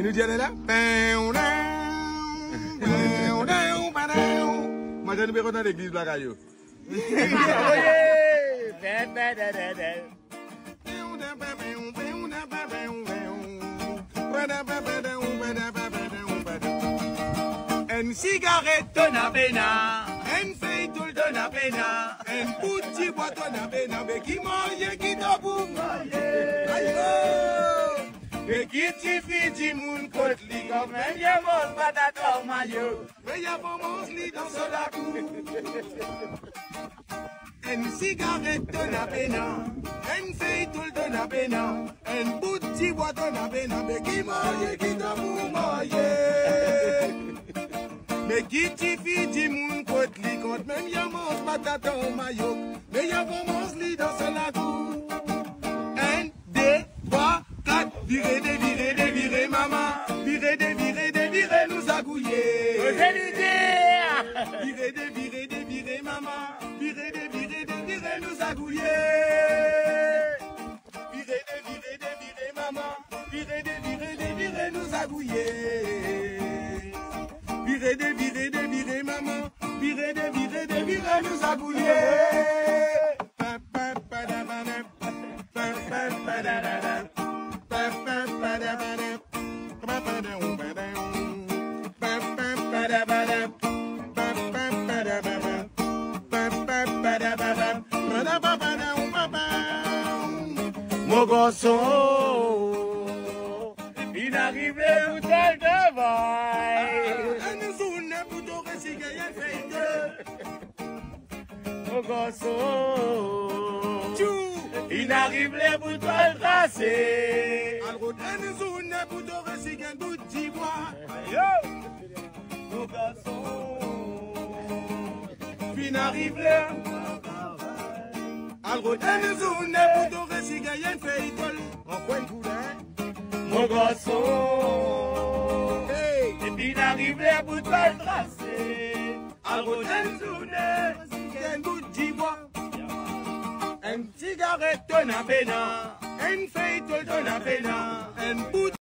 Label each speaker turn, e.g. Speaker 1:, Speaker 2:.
Speaker 1: Il nous dit, elle est là. Moi, j'ai un numéro dans l'église, la caillou.
Speaker 2: Une cigarette donna pena, une feuille tout donna pena, une petit boîte donna pena, mais qui mange, qui t'a pour manger. Mais qui t'y fait du monde côte li, comme même y'a mon patate en maillot, mais y'a pas mon lit dans ce lacou. Une cigarette donna pena, une feuille tout donna pena, une petit boîte donna pena, mais qui mange, qui t'a pour manger. Mais qui t'y fit du monde côte li, quand même y'a mon patate en maillot, mais y'a pas mon lit dans ce lacou. 1, 2, 3, 4, virez, maman, virez, nous agouiller. Virez, maman, virez, nous agouiller. Virez, maman, virez, nous agouiller. Virez, maman, virez, nous agouiller. Mon garçon, il arrive tout à travail. Mon garçon, il arrive les boutons tracés. Mon garçon, il arrive les mon garçon, et puis il arrive les boutons tracés. Une cigarette donne à pena, une feuille donne à pena, un bout